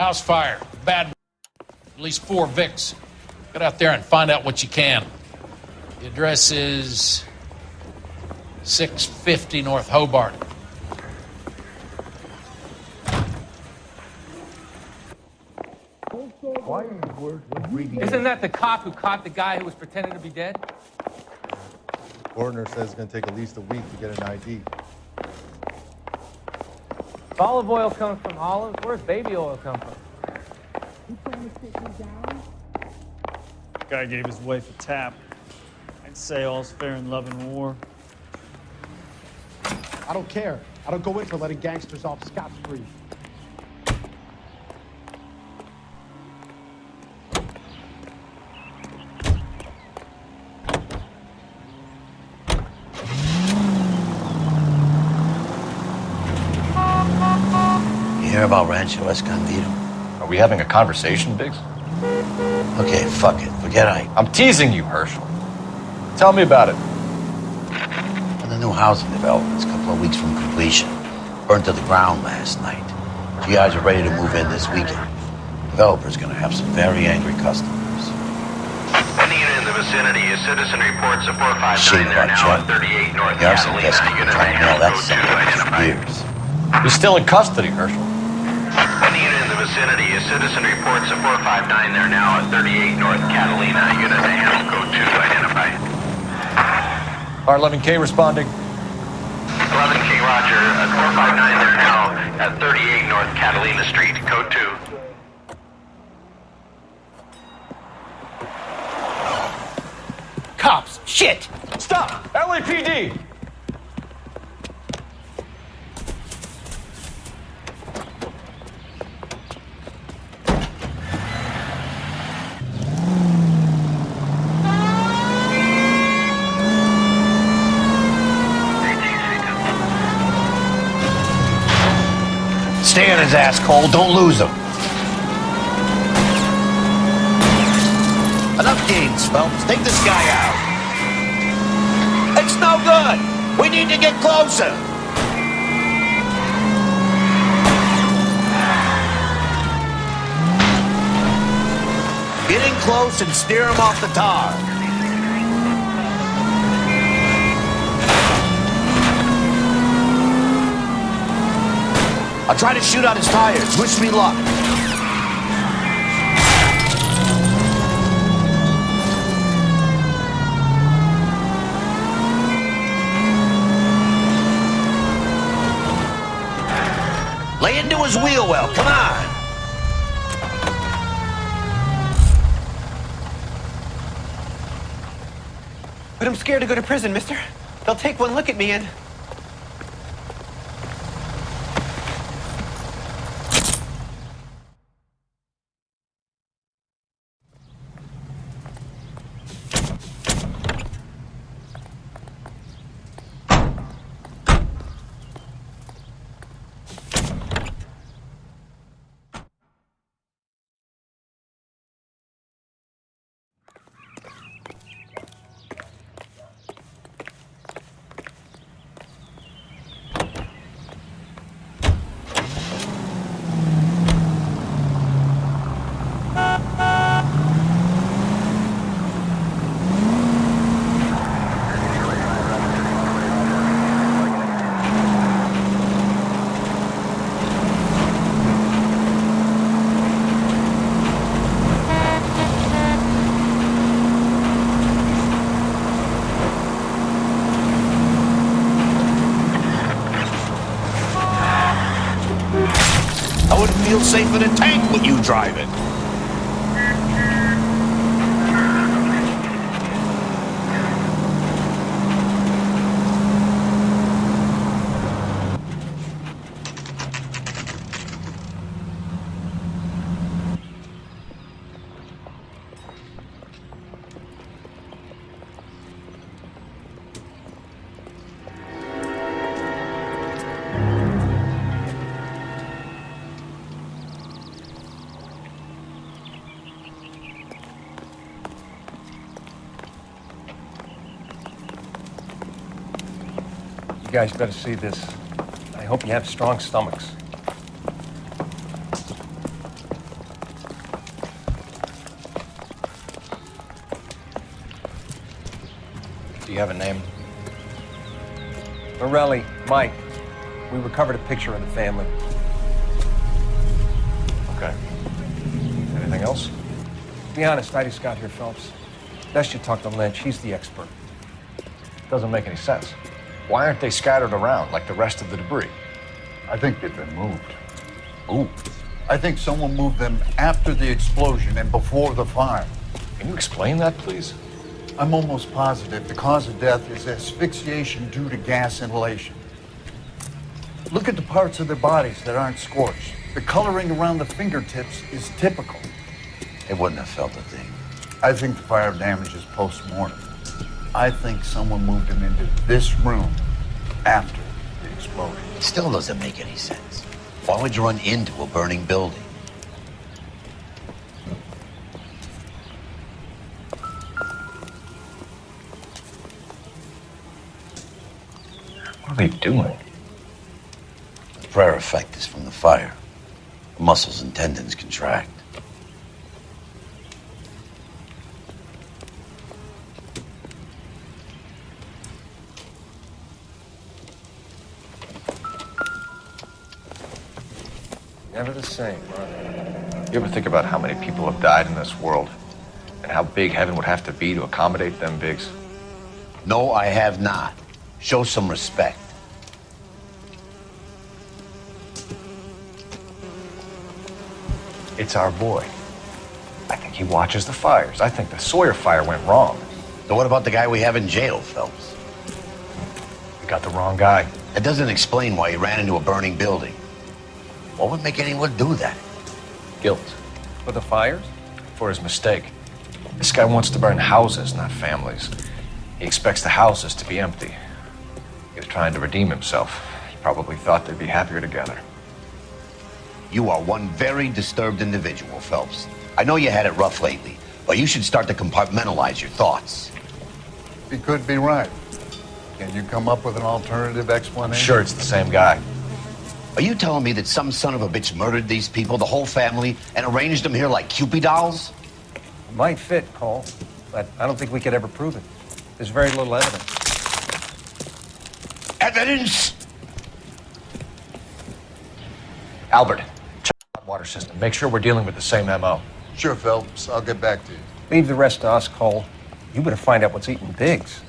House fire. Bad. At least 4 Vicks. Get out there and find out what you can. The address is 650 North Hobart. Why are you words reading? Isn't that the cop who caught the guy who was pretending to be dead? Coroner says it's going to take at least a week to get an ID. If olive oil comes from olives, where's baby oil come from? You trying to sit me down? Guy gave his wife a tap. I'd say all's fair in love and war. I don't care. I don't go in for letting gangsters off scot-free. You hear about Rancho Escondido? Are we having a conversation, Biggs? Okay, fuck it. Forget I. I'm teasing you, Herschel. Tell me about it. And the new housing development's a couple of weeks from completion. Burned to the ground last night. GIs are ready to move in this weekend. Developer's gonna have some very angry customers. Any unit in the vicinity is citizen reports of 459 there now at 38 North The arson Catalina. desk has been trying to nail that son of a bitch for years. He's still in custody, Herschel. Any unit in the vicinity is citizen reports of 459 there now at 38 North Catalina. Unit to handle code 2 identified. R11K responding. 11K Roger, 459 there now at 38 North Catalina Street, code 2. Cops! Shit! Stop! LAPD! Stay on his ass, Cole. Don't lose him. Enough games, Phelps. Take this guy out. It's no good. We need to get closer. Get in close and steer him off the tar. I'll try to shoot out his tires. Wish me luck. Lay into his wheel well. Come on. But I'm scared to go to prison, mister. They'll take one look at me and... I wouldn't feel safe in a tank with you driving. You guys better see this. I hope you have strong stomachs. Do you have a name? Morelli, Mike. We recovered a picture of the family. Okay. Anything else? To be honest, I just got here, Phelps. Best you talk to Lynch. He's the expert. Doesn't make any sense. Why aren't they scattered around like the rest of the debris? I think they've been moved. Ooh. I think someone moved them after the explosion and before the fire. Can you explain that, please? I'm almost positive the cause of death is asphyxiation due to gas inhalation. Look at the parts of their bodies that aren't scorched. The coloring around the fingertips is typical. They wouldn't have felt a thing. I think the fire damage is post-mortem. I think someone moved them into this room after the explosion. It still doesn't make any sense. Why would you run into a burning building? What are they doing? The prayer effect is from the fire. The muscles and tendons contract. Never the same, are they? You ever think about how many people have died in this world? And how big heaven would have to be to accommodate them, Biggs? No, I have not. Show some respect. It's our boy. I think he watches the fires. I think the Sawyer fire went wrong. So what about the guy we have in jail, Phelps? We got the wrong guy. That doesn't explain why he ran into a burning building. What would make anyone do that? Guilt. For the fires? For his mistake. This guy wants to burn houses, not families. He expects the houses to be empty. He was trying to redeem himself. He probably thought they'd be happier together. You are one very disturbed individual, Phelps. I know you had it rough lately, but you should start to compartmentalize your thoughts. He could be right. Can you come up with an alternative explanation? I'm sure it's the same guy. Are you telling me that some son of a bitch murdered these people, the whole family, and arranged them here like Cupid dolls? It might fit, Cole, but I don't think we could ever prove it. There's very little evidence. Evidence? Albert, check the hot water system. Make sure we're dealing with the same MO. Sure, Phelps. I'll get back to you. Leave the rest to us, Cole. You better find out what's eating Biggs.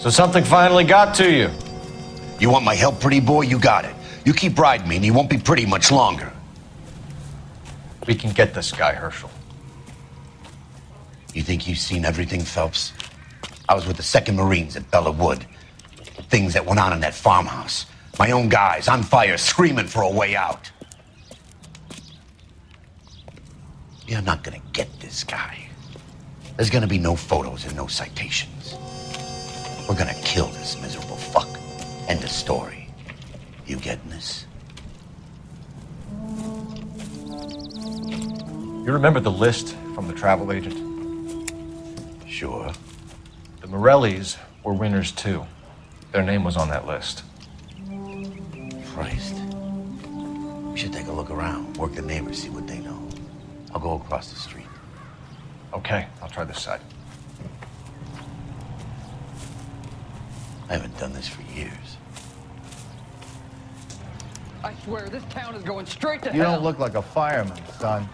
So something finally got to you. You want my help, pretty boy? You got it. You keep riding me and you won't be pretty much longer. We can get this guy, Herschel. You think you've seen everything, Phelps? I was with the 2nd Marines at Bella Wood. Things that went on in that farmhouse. My own guys on fire, screaming for a way out. You're not gonna get this guy. There's gonna be no photos and no citations. We're gonna kill this miserable fuck. End of story. You getting this? You remember the list from the travel agent? Sure. The Morellis were winners too. Their name was on that list. Christ. We should take a look around, work the neighbors, see what they know. I'll go across the street. Okay, I'll try this side. I haven't done this for years. I swear, this town is going straight to You hell. don't look like a fireman, son.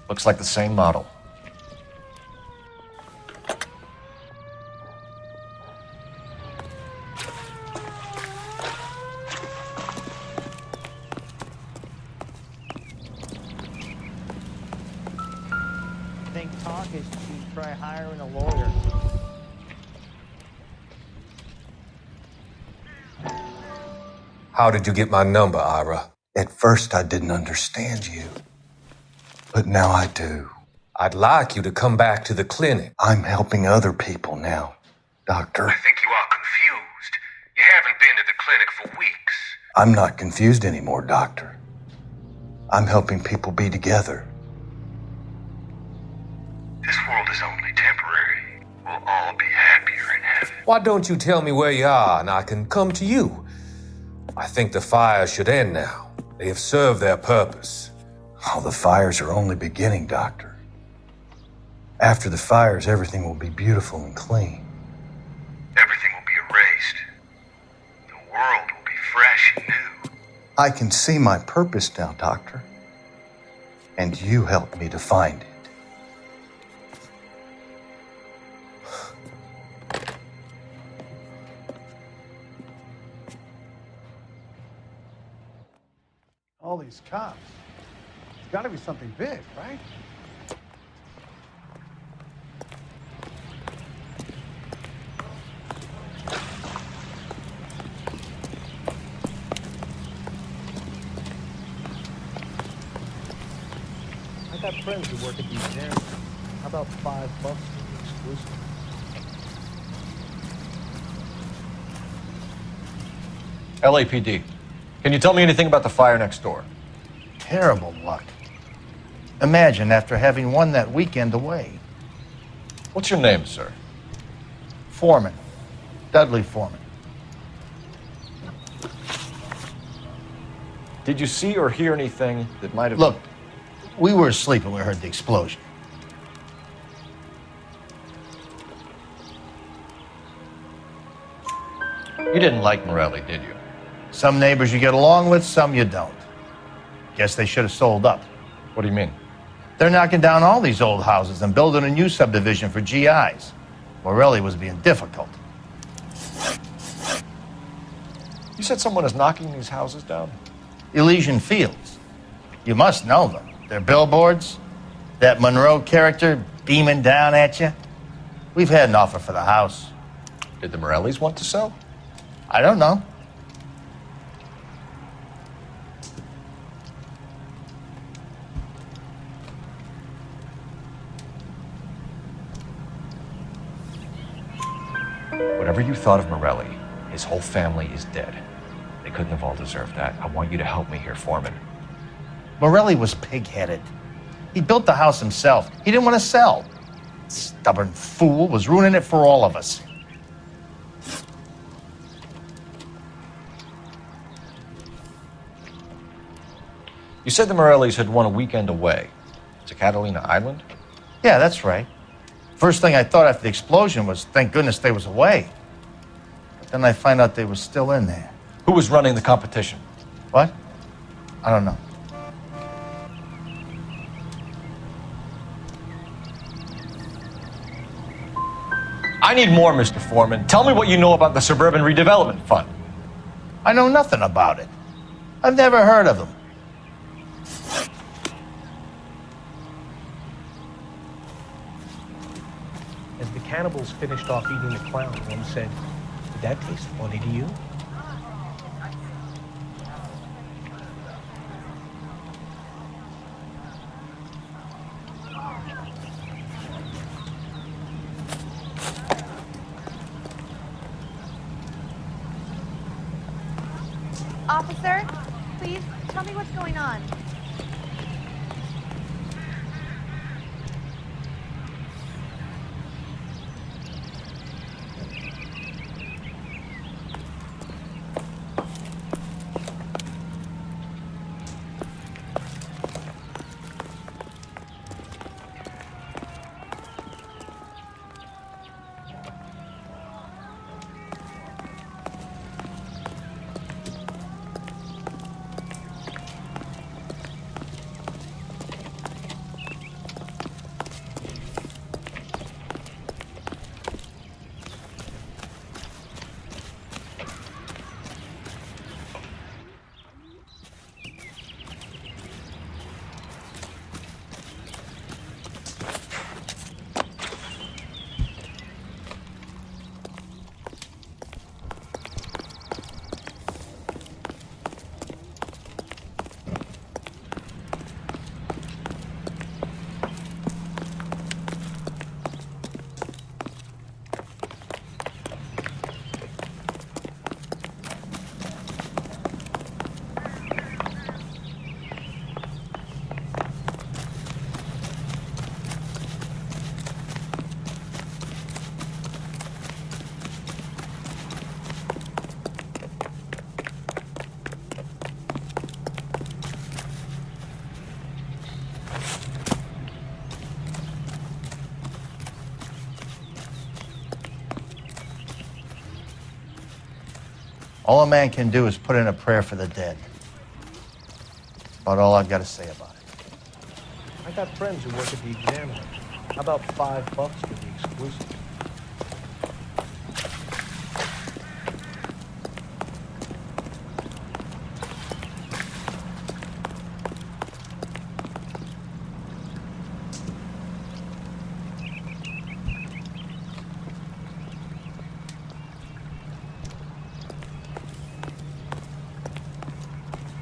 Looks like the same model. Think talk is to try hiring a lawyer. How did you get my number, Ira? At first, I didn't understand you. But now I do. I'd like you to come back to the clinic. I'm helping other people now, Doctor. I think you are confused. You haven't been to the clinic for weeks. I'm not confused anymore, Doctor. I'm helping people be together. This world is only temporary. We'll all be happier in heaven. Why don't you tell me where you are and I can come to you? I think the fire should end now. They have served their purpose. Oh, the fires are only beginning, Doctor. After the fires, everything will be beautiful and clean. Everything will be erased. The world will be fresh and new. I can see my purpose now, Doctor. And you helped me to find it. All these cops. It's got to be something big, right? I got friends who work at these areas. How about $5 exclusive? LAPD. Can you tell me anything about the fire next door? Terrible luck. Imagine after having won that weekend away. What's your name, sir? Foreman. Dudley Foreman. Did you see or hear anything that might have... Look, we were asleep when we heard the explosion. You didn't like Morelli, did you? Some neighbors you get along with, some you don't. Guess they should have sold up. What do you mean? They're knocking down all these old houses and building a new subdivision for GIs. Morelli was being difficult. You said someone is knocking these houses down? Elysian Fields. You must know them. They're billboards. That Monroe character beaming down at you. We've had an offer for the house. Did the Morellis want to sell? I don't know. Whatever you thought of Morelli, his whole family is dead. They couldn't have all deserved that. I want you to help me here, Foreman. Morelli was pig-headed. He built the house himself. He didn't want to sell. Stubborn fool was ruining it for all of us. You said the Morellis had won a weekend away to Catalina Island? Yeah, that's right. First thing I thought after the explosion was, thank goodness they was away. But then I find out they was still in there. Who was running the competition? What? I don't know. I need more, Mr. Foreman. Tell me what you know about the Suburban Redevelopment Fund. I know nothing about it. I've never heard of them. As the cannibals finished off eating the clown, one said, "Did that taste funny to you?" Officer, please tell me what's going on. All a man can do is put in a prayer for the dead. That's about all I've got to say about it. I got friends who work at the Examiner. How about $5 for the exclusive?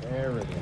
There it is.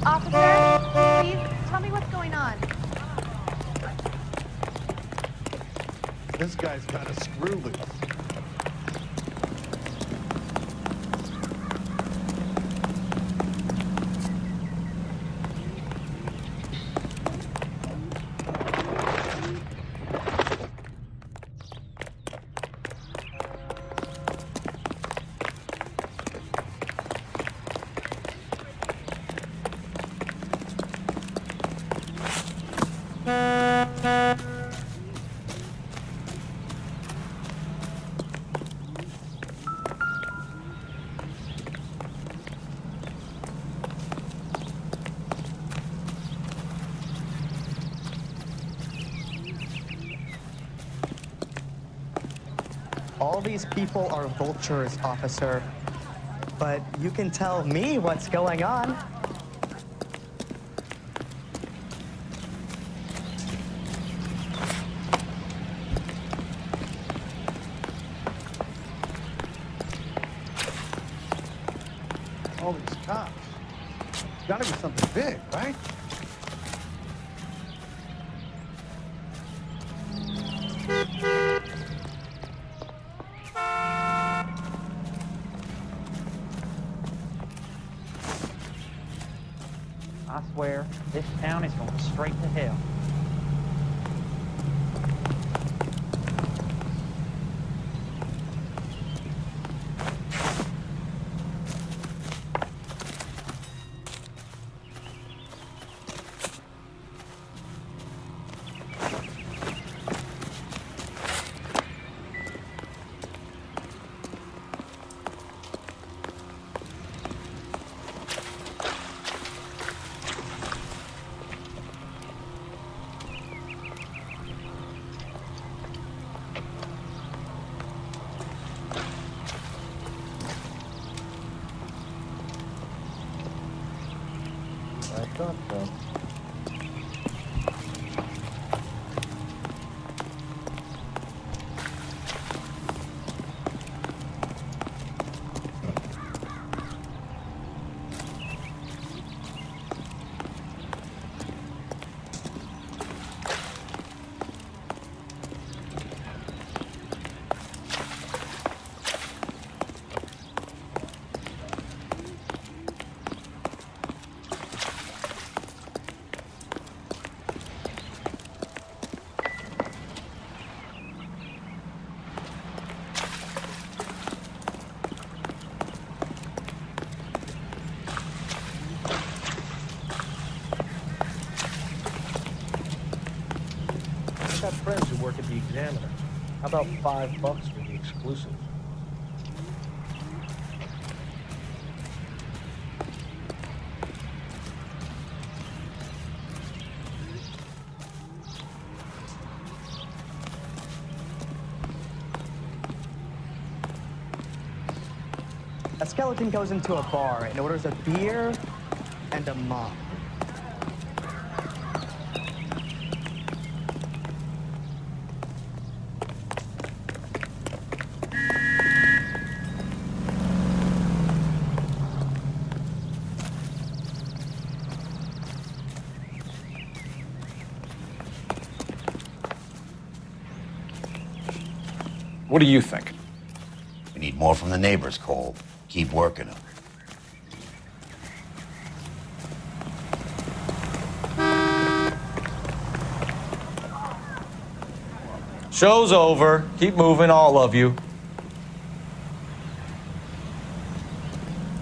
Officer, please tell me what's going on. This guy's got a screw loose. All these people are vultures, officer. But you can tell me what's going on. All these cops. It's gotta be something big, right? I swear, this town is going straight to hell. I thought so. I've got friends who work at the Examiner. How about $5 for the exclusive? A skeleton goes into a bar and orders a beer and a mop. What do you think? We need more from the neighbors, Cole. Keep working them. Show's over. Keep moving, all of you.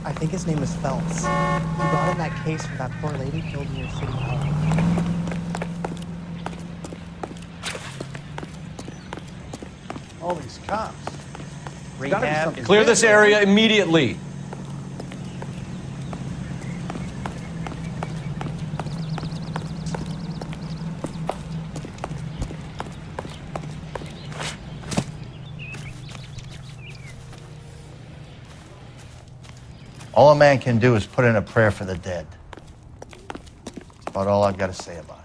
I think his name is Phelps. He brought in that case for that poor lady killed near City Hall. All these cops. Rehab. Clear this area immediately. All a man can do is put in a prayer for the dead. That's about all I've got to say about it.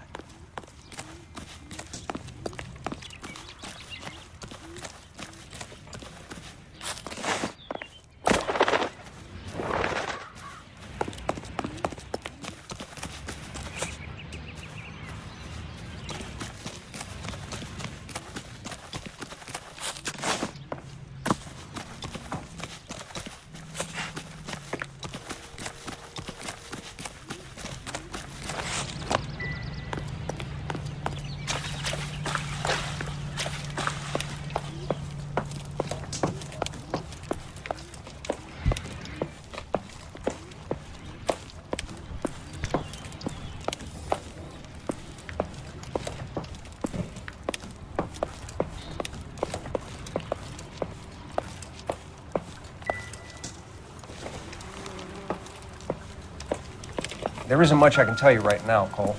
There isn't much I can tell you right now, Cole.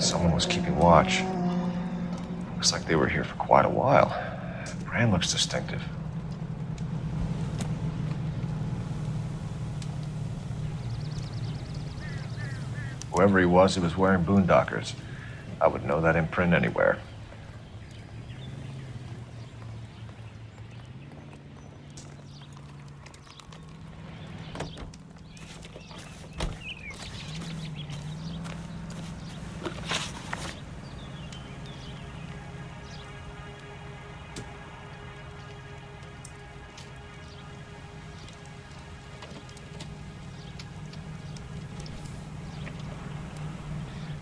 Someone was keeping watch. Looks like they were here for quite a while. Brand looks distinctive. Whoever he was wearing boondockers. I would know that imprint anywhere.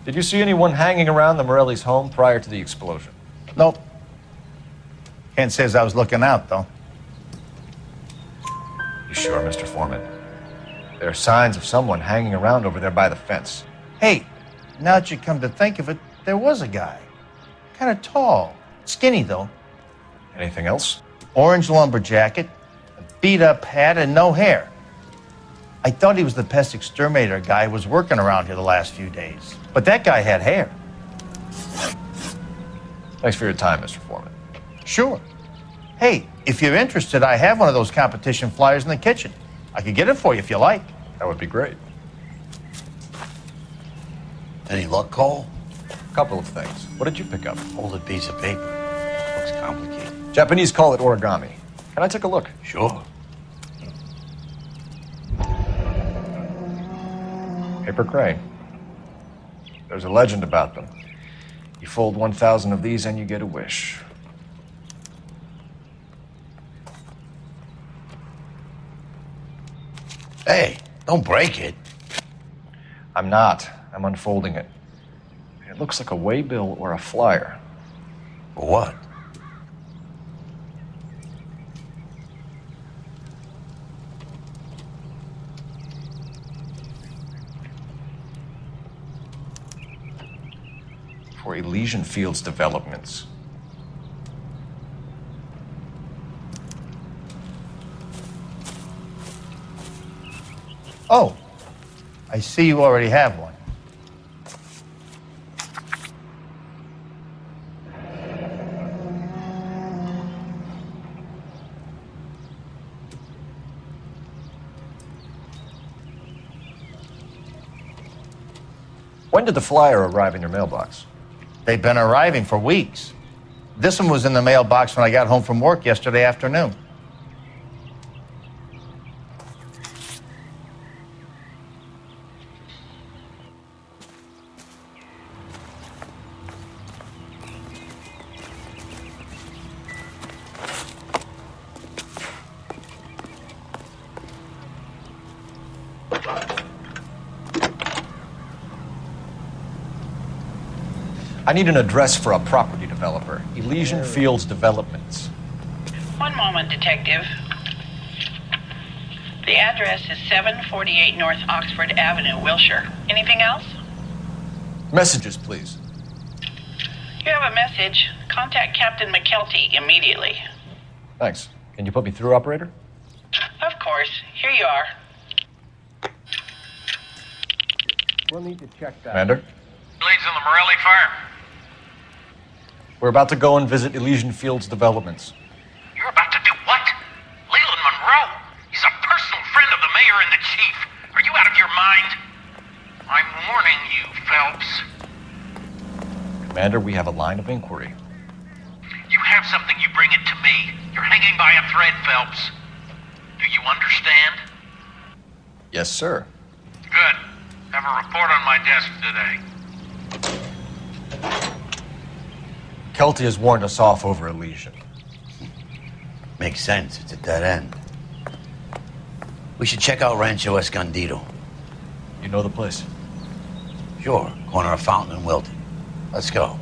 Did you see anyone hanging around the Morelli's home prior to the explosion? Nope. Can't say as I was looking out, though. You sure, Mr. Foreman? There are signs of someone hanging around over there by the fence. Hey, now that you come to think of it, there was a guy. Kind of tall. Skinny, though. Anything else? Orange lumber jacket, a beat-up hat, and no hair. I thought he was the pest exterminator guy who was working around here the last few days. But that guy had hair. Thanks for your time, Mr. Foreman. Sure. Hey, if you're interested, I have one of those competition flyers in the kitchen. I could get it for you if you like. That would be great. Any luck, Cole? A couple of things. What did you pick up? Folded piece of paper. Looks complicated. Japanese call it origami. Can I take a look? Sure. Paper crane. There's a legend about them. You fold 1,000 of these and you get a wish. Hey, don't break it. I'm not. I'm unfolding it. It looks like a waybill or a flyer. For what? For Elysian Fields developments. Oh, I see you already have one. When did the flyer arrive in your mailbox? They've been arriving for weeks. This one was in the mailbox when I got home from work yesterday afternoon. I need an address for a property developer. Elysian Fields Developments. One moment, Detective. The address is 748 North Oxford Avenue, Wilshire. Anything else? Messages, please. You have a message. Contact Captain McKelty immediately. Thanks. Can you put me through, operator? Of course. Here you are. We'll need to check that. Commander? Leads on the Morelli fire. We're about to go and visit Elysian Fields Developments. You're about to do what? Leland Monroe? He's a personal friend of the mayor and the chief. Are you out of your mind? I'm warning you, Phelps. Commander, we have a line of inquiry. You have something, you bring it to me. You're hanging by a thread, Phelps. Do you understand? Yes, sir. Good. Have a report on my desk today. Kelty has warned us off over Elysian. Makes sense. It's a dead end. We should check out Rancho Escondido. You know the place? Sure. Corner of Fountain and Wilton. Let's go.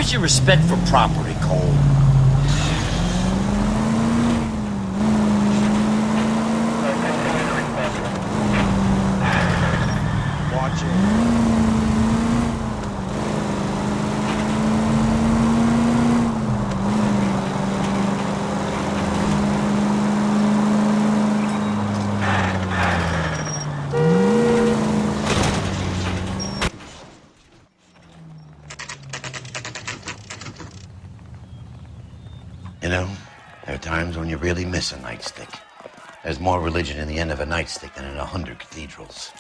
Where's your respect for property, Cole? Watch it. You know, there are times when you really miss a nightstick. There's more religion in the end of a nightstick than in 100 cathedrals.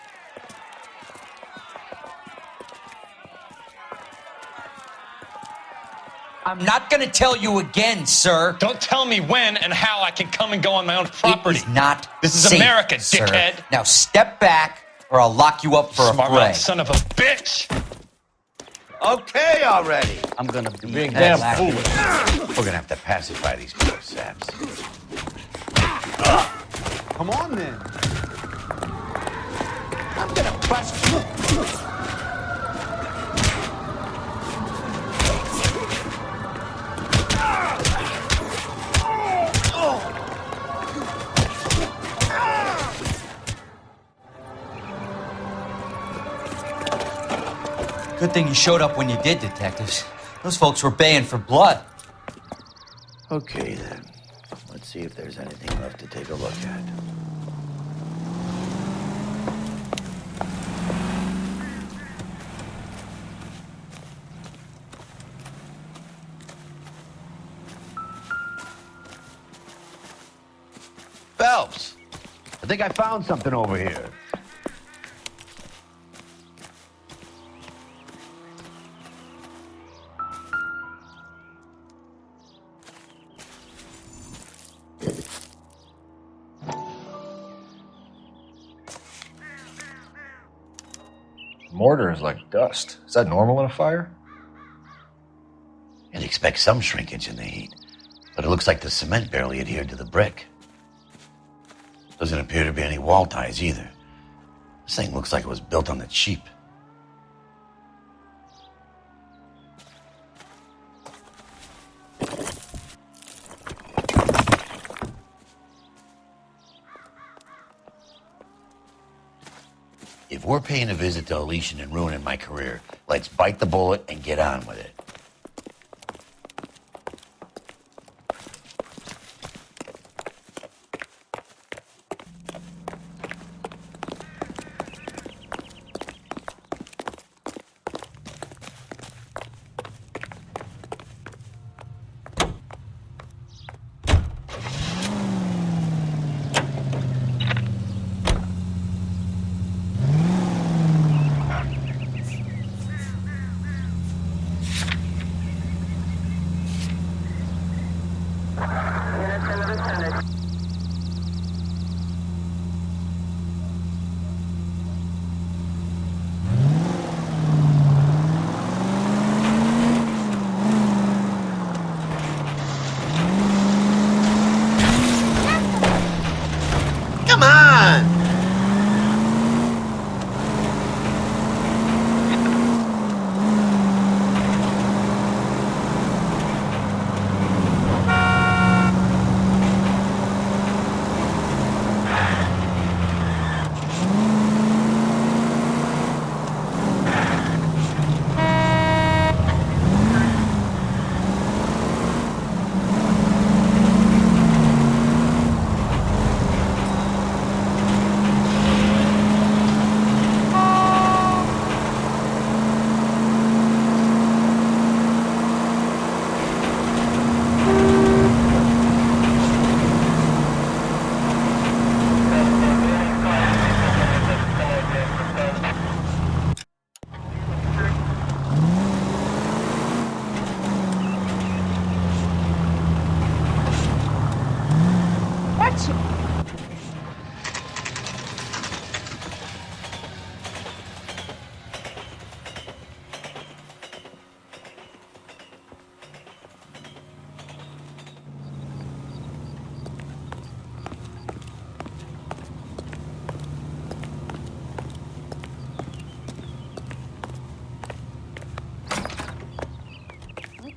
I'm not gonna tell you again, sir. Don't tell me when and how I can come and go on my own property. It is not This is safe, America, sir. dickhead. Now step back, or I'll lock you up for a Smart fray. mouth son of a bitch. Okay already. I'm gonna be being damn foolish. We're gonna have to pacify these poor saps. Come on, then. I'm gonna bust you. Good thing you showed up when you did, detectives. Those folks were baying for blood. Okay, then. Let's see if there's anything left to take a look at. Phelps, I think I found something over here. Mortar is like dust. Is that normal in a fire? You'd expect some shrinkage in the heat, but it looks like the cement barely adhered to the brick. Doesn't appear to be any wall ties either. This thing looks like it was built on the cheap. If we're paying a visit to Elysian and ruining my career, let's bite the bullet and get on with it.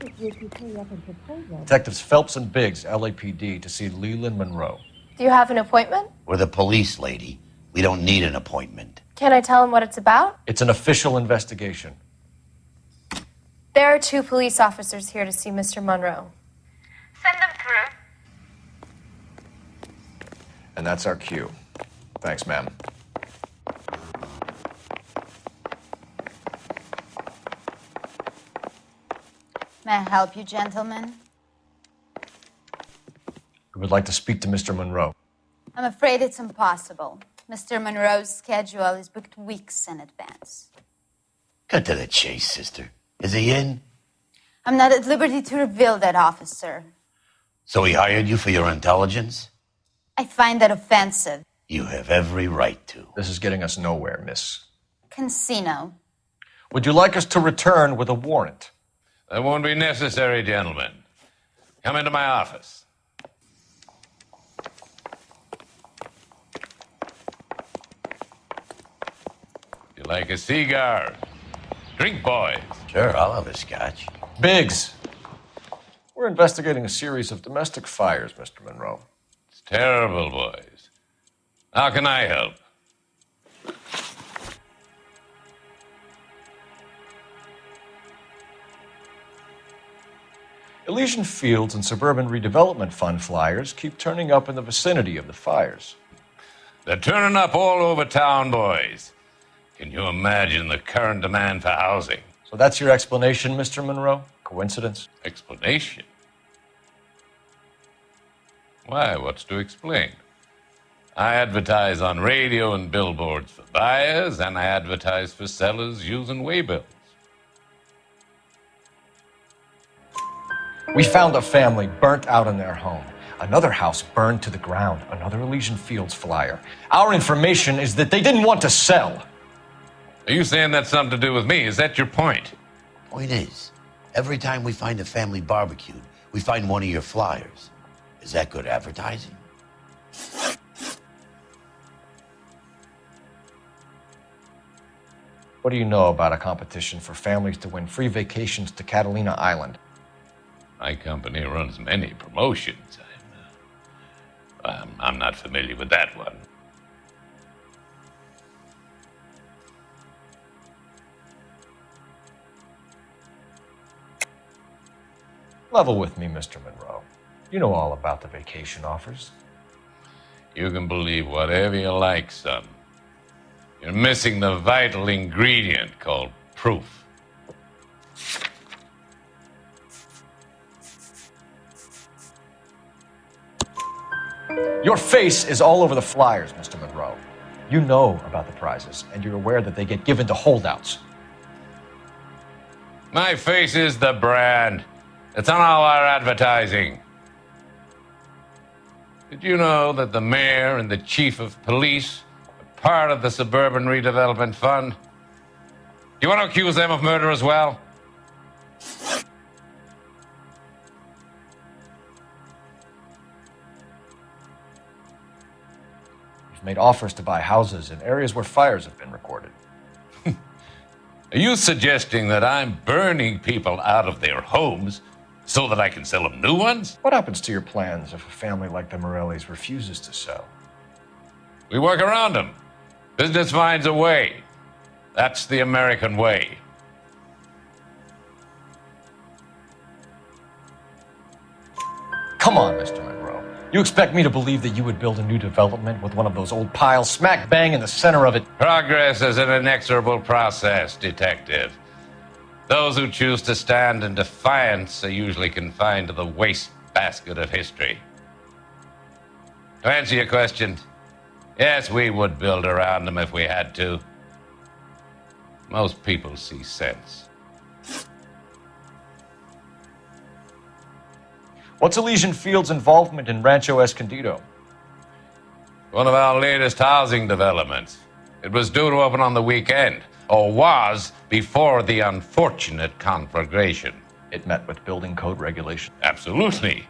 if you could hurry up and propose one. Detectives Phelps and Biggs, LAPD, to see Leland Monroe. Do you have an appointment? We're the police, lady. We don't need an appointment. Can I tell him what it's about? It's an official investigation. There are 2 police officers here to see Mr. Monroe. Send them through. And that's our cue. Thanks, ma'am. May I help you, gentlemen? We would like to speak to Mr. Monroe. I'm afraid it's impossible. Mr. Monroe's schedule is booked weeks in advance. Cut to the chase, sister. Is he in? I'm not at liberty to reveal that, officer. So he hired you for your intelligence? I find that offensive. You have every right to. This is getting us nowhere, miss. Casino. Would you like us to return with a warrant? That won't be necessary, gentlemen. Come into my office. You like a cigar? Drink, boys. Sure, I'll have a scotch. Biggs. We're investigating a series of domestic fires, Mr. Monroe. It's terrible, boys. How can I help? Elysian Fields and Suburban Redevelopment Fund flyers keep turning up in the vicinity of the fires. They're turning up all over town, boys. Can you imagine the current demand for housing? So that's your explanation, Mr. Monroe? Coincidence? Explanation? Why, what's to explain? I advertise on radio and billboards for buyers, and I advertise for sellers using waybills. We found a family burnt out in their home. Another house burned to the ground. Another Elysian Fields flyer. Our information is that they didn't want to sell. Are you saying that's something to do with me? Is that your point? Point is, every time we find a family barbecued, we find one of your flyers. Is that good advertising? What do you know about a competition for families to win free vacations to Catalina Island? My company runs many promotions. I'm not familiar with that one. Level with me, Mr. Monroe. You know all about the vacation offers. You can believe whatever you like, son. You're missing the vital ingredient called proof. Your face is all over the flyers, Mr. Monroe. You know about the prizes, and you're aware that they get given to holdouts. My face is the brand. It's on all our advertising. Did you know that the mayor and the chief of police are part of the Suburban Redevelopment Fund? Do you want to accuse them of murder as well? You've made offers to buy houses in areas where fires have been recorded. Are you suggesting that I'm burning people out of their homes so that I can sell them new ones? What happens to your plans if a family like the Morellis refuses to sell? We work around them. Business finds a way. That's the American way. Come on, Mr. Monroe. You expect me to believe that you would build a new development with one of those old piles smack bang in the center of it? Progress is an inexorable process, detective. Those who choose to stand in defiance are usually confined to the wastebasket of history. To answer your question, yes, we would build around them if we had to. Most people see sense. What's Elysian Fields' involvement in Rancho Escondido? One of our latest housing developments. It was due to open on the weekend, or was before the unfortunate conflagration. It met with building code regulation. Absolutely.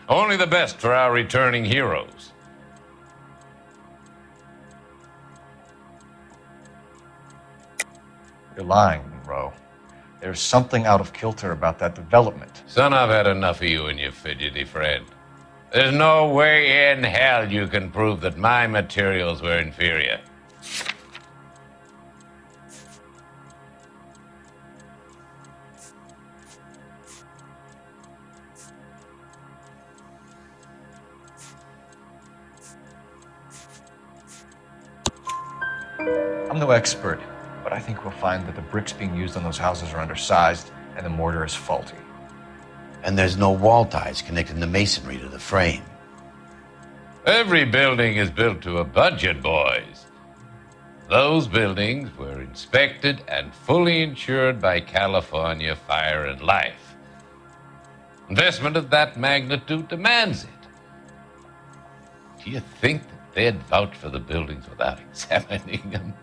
Only the best for our returning heroes. You're lying, Monroe. There's something out of kilter about that development. Son, I've had enough of you and your fidgety friend. There's no way in hell you can prove that my materials were inferior. I'm no expert, but I think we'll find that the bricks being used on those houses are undersized and the mortar is faulty. And there's no wall ties connecting the masonry to the frame. Every building is built to a budget, boys. Those buildings were inspected and fully insured by California Fire and Life. Investment of that magnitude demands it. Do you think that they'd vouch for the buildings without examining them?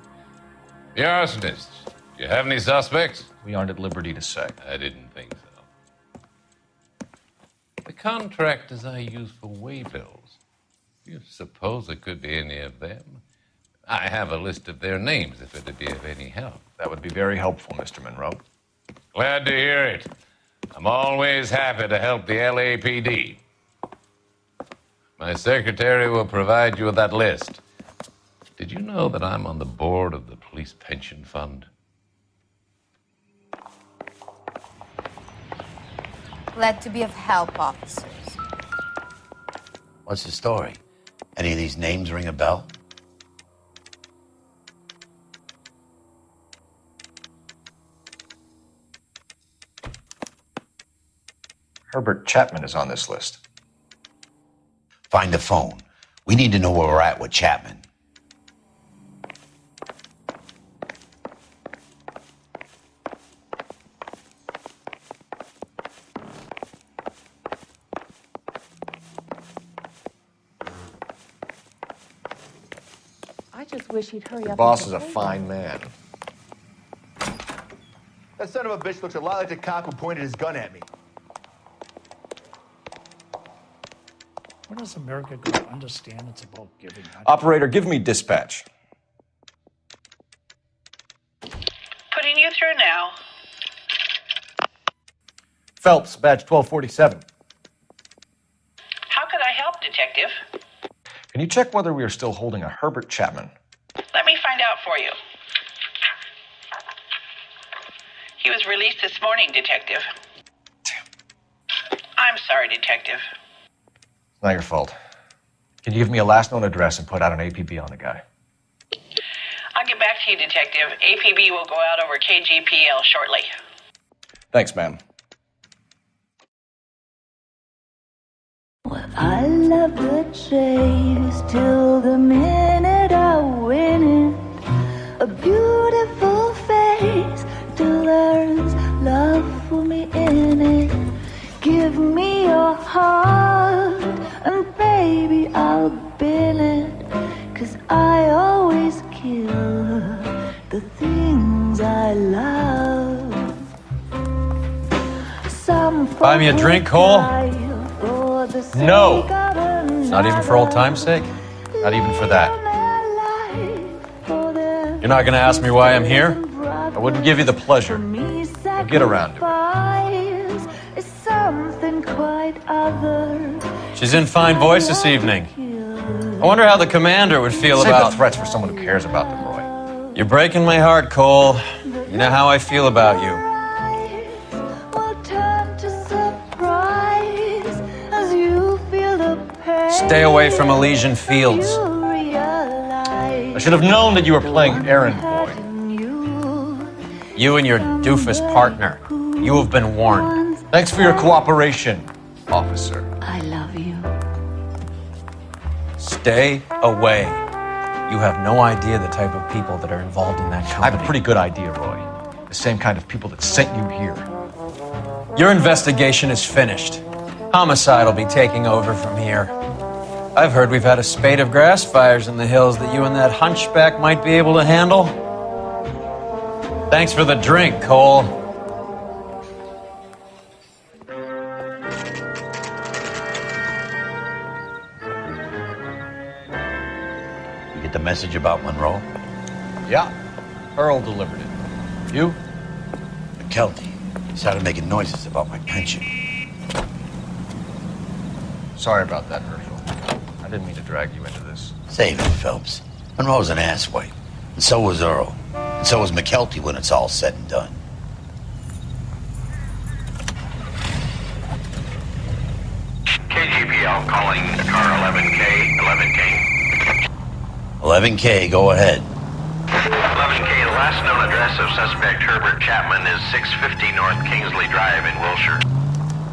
The arsonists, do you have any suspects? We aren't at liberty to say. I didn't think so. The contractors I use for waybills, do you suppose it could be any of them? I have a list of their names if it'd be of any help. That would be very helpful, Mr. Monroe. Glad to hear it. I'm always happy to help the LAPD. My secretary will provide you with that list. Did you know that I'm on the board of the police pension fund? Glad to be of help, officers. What's the story? Any of these names ring a bell? Herbert Chapman is on this list. Find the phone. We need to know where we're at with Chapman. I just wish he'd hurry Your up. boss is a fine man. That son of a bitch looks a lot like the cop who pointed his gun at me. Where does America go to understand it's about giving? Operator, give me dispatch. Putting you through now. Phelps, badge 1247. How could I help, Detective? Can you check whether we are still holding a Herbert Chapman? Let me find out for you. He was released this morning, Detective. Damn. I'm sorry, Detective. It's not your fault. Can you give me a last known address and put out an APB on the guy? I'll get back to you, Detective. APB will go out over KGPL shortly. Thanks, ma'am. I love the chase till the minute I win it. A beautiful face till there's love for me in it. Give me your heart and baby I'll bin it. 'Cause I always kill the things I love. Some Buy me a drink, Cole? No. Not even for old time's sake? Not even for that. You're not going to ask me why I'm here? I wouldn't give you the pleasure. We'll get around to it. Something quite other. She's in fine voice this evening. I wonder how the commander would feel Save about... the threats for someone who cares about them, Roy. You're breaking my heart, Cole. You know how I feel about you. Stay away from Elysian Fields. I should have known that you were playing errand boy. You and your doofus partner. You have been warned. Thanks for your cooperation, officer. I love you. Stay away. You have no idea the type of people that are involved in that company. I have a pretty good idea, Roy. The same kind of people that sent you here. Your investigation is finished. Homicide will be taking over from here. I've heard we've had a spate of grass fires in the hills that you and that hunchback might be able to handle. Thanks for the drink, Cole. You get the message about Monroe? Yeah. Earl delivered it. You? McKelty. He started making noises about my pension. Sorry about that, Herschel. I didn't mean to drag you into this. Save it, Phelps. Monroe's an asswipe. And so was Earl. And so was McKelty when it's all said and done. KGPL calling car 11K, 11K. 11K, go ahead. 11K, the last known address of suspect Herbert Chapman is 650 North Kingsley Drive in Wilshire.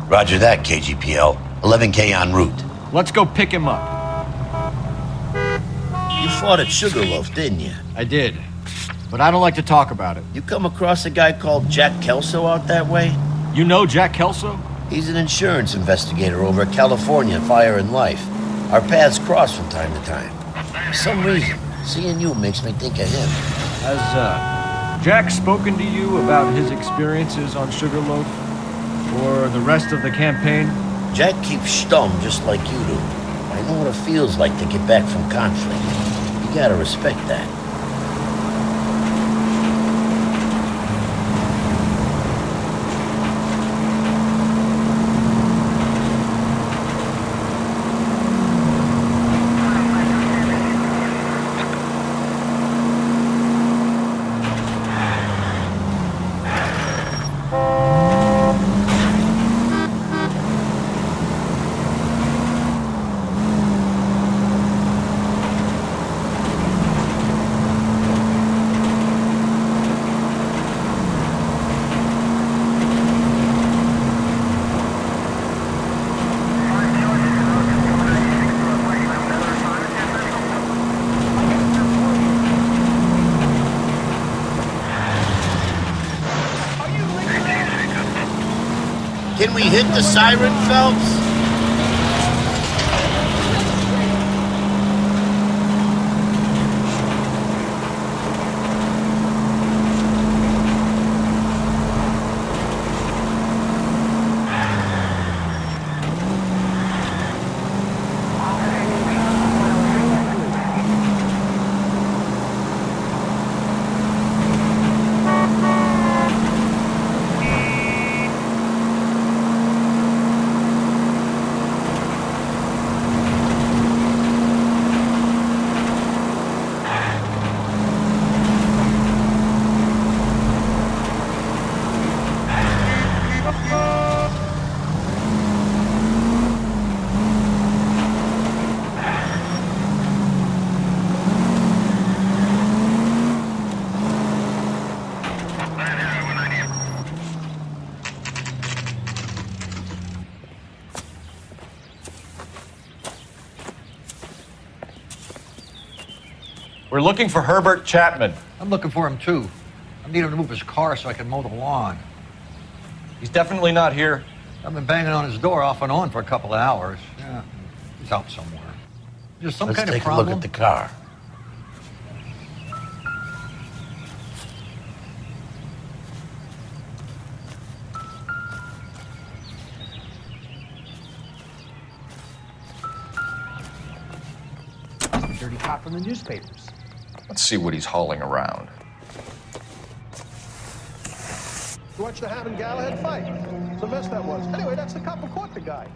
Roger that, KGPL. 11K en route. Let's go pick him up. You fought at Sugarloaf, didn't you? I did. But I don't like to talk about it. You come across a guy called Jack Kelso out that way? You know Jack Kelso? He's an insurance investigator over at California Fire and Life. Our paths cross from time to time. For some reason, seeing you makes me think of him. Has, Jack spoken to you about his experiences on Sugarloaf? Or the rest of the campaign? Jack keeps stum just like you do. I know what it feels like to get back from conflict. You gotta respect that. Can we hit the siren, Phelps? We're looking for Herbert Chapman. I'm looking for him, too. I need him to move his car so I can mow the lawn. He's definitely not here. I've been banging on his door off and on for a couple of hours. Yeah, he's out somewhere. There's some kind of Let's take a problem. look at the car. Dirty cop from the newspapers. Let's see what he's hauling around. You watched the Ham and Galahad fight. It's a mess that was. Anyway, that's the cop who caught the guy.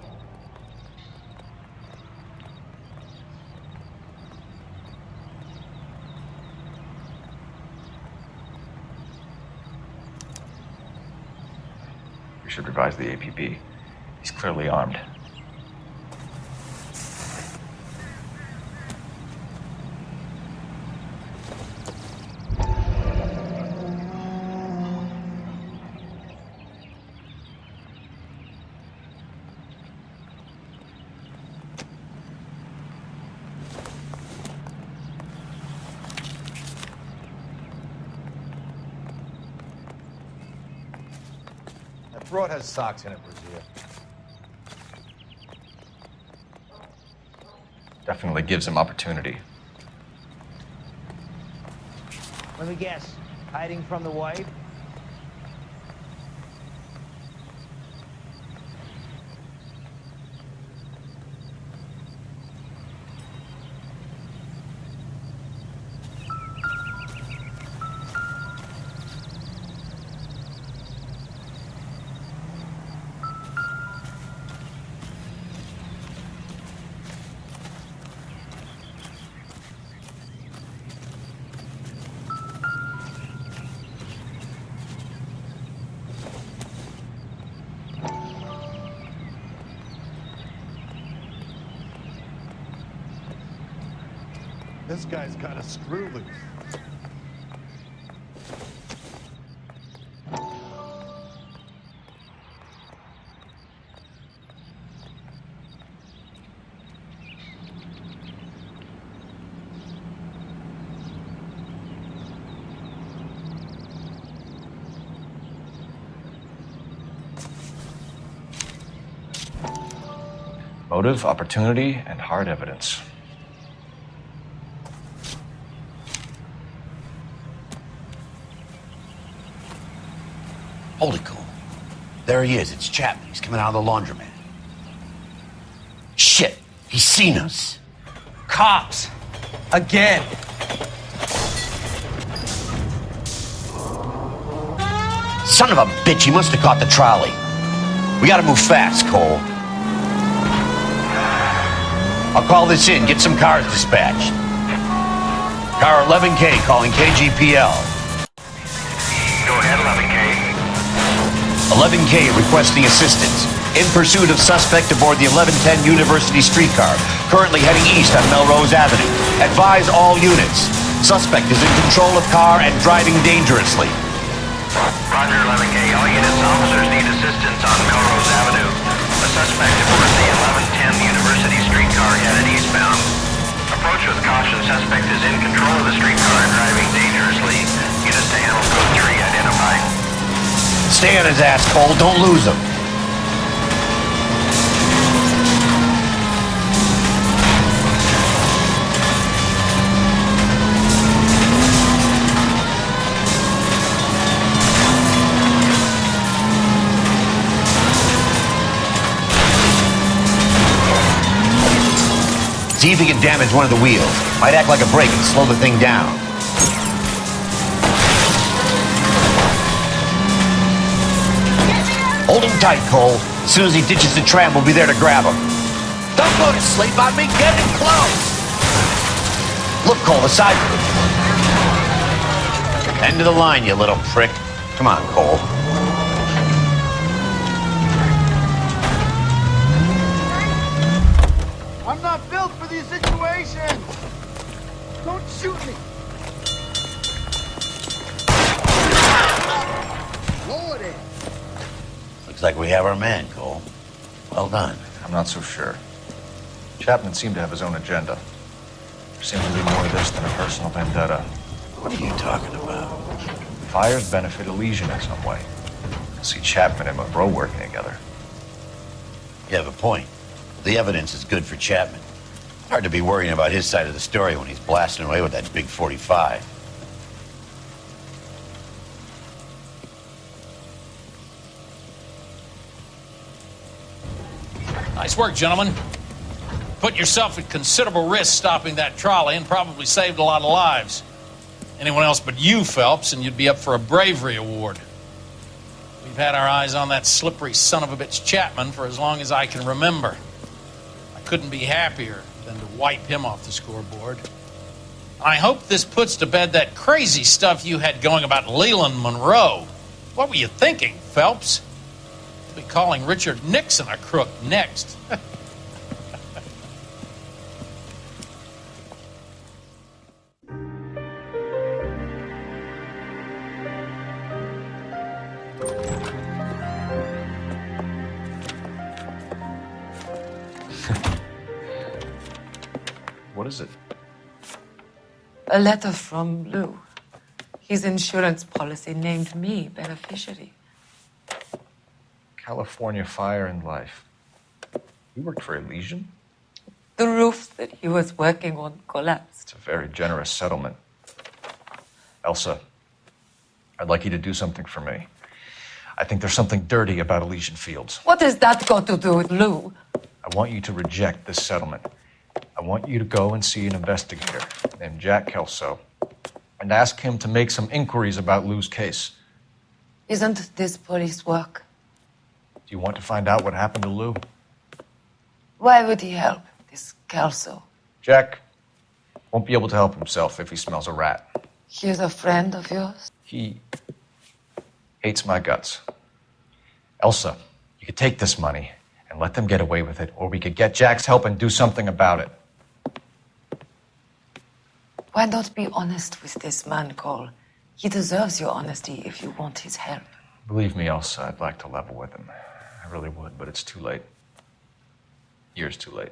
We should revise the APB. He's clearly armed. That broad has socks in it, Brazil. Definitely gives him opportunity. Let me guess. Hiding from the wife? This guy's got a screw loose. Motive, opportunity, and hard evidence. Hold it, Cole. There he is. It's Chapman. He's coming out of the laundromat. Shit! He's seen us. Cops! Again! Son of a bitch, he must have caught the trolley. We gotta move fast, Cole. I'll call this in, get some cars dispatched. Car 11K calling KGPL. Go ahead, 11K. 11K requesting assistance. In pursuit of suspect aboard the 1110 University streetcar, currently heading east on Melrose Avenue. Advise all units. Suspect is in control of car and driving dangerously. Roger, 11K. All units, officers need assistance on Melrose Avenue. A suspect aboard the 1110 University streetcar headed eastbound. Approach with caution. Suspect is in control of the streetcar and driving dangerously. Units to handle code 3 identified. Stay on his ass, Cole. Don't lose him. See if he can damage one of the wheels. Might act like a brake and slow the thing down. Hold him tight, Cole. As soon as he ditches the tram, we'll be there to grab him. Don't go to sleep on me. Get him close. Look, Cole, the side. End of the line, you little prick. Come on, Cole. I'm not built for these situations! Don't shoot me! Lord it! Looks like we have our man, Cole. Well done. I'm not so sure. Chapman seemed to have his own agenda. There seemed to be more to this than a personal vendetta. What are you talking about? Fires benefit Elysian in some way. I see Chapman and Monroe working together. You have a point. The evidence is good for Chapman. Hard to be worrying about his side of the story when he's blasting away with that big 45. Nice work, gentlemen. Put yourself at considerable risk stopping that trolley and probably saved a lot of lives. Anyone else but you, Phelps, and you'd be up for a bravery award. We've had our eyes on that slippery son of a bitch Chapman for as long as I can remember. I couldn't be happier than to wipe him off the scoreboard. I hope this puts to bed that crazy stuff you had going about Leland Monroe. What were you thinking, Phelps? You'll be calling Richard Nixon a crook next. What is it? A letter from Lou. His insurance policy named me beneficiary. California Fire and Life. You worked for Elysian? The roof that he was working on collapsed. It's a very generous settlement. Elsa, I'd like you to do something for me. I think there's something dirty about Elysian Fields. What has that got to do with Lou? I want you to reject this settlement. I want you to go and see an investigator named Jack Kelso and ask him to make some inquiries about Lou's case. Isn't this police work? Do you want to find out what happened to Lou? Why would he help, this Kelso? Jack won't be able to help himself if he smells a rat. He's a friend of yours? He hates my guts. Elsa, you could take this money and let them get away with it, or we could get Jack's help and do something about it. Why not be honest with this man, Cole? He deserves your honesty if you want his help. Believe me, Elsa, I'd like to level with him. I really would, but it's too late. Years too late.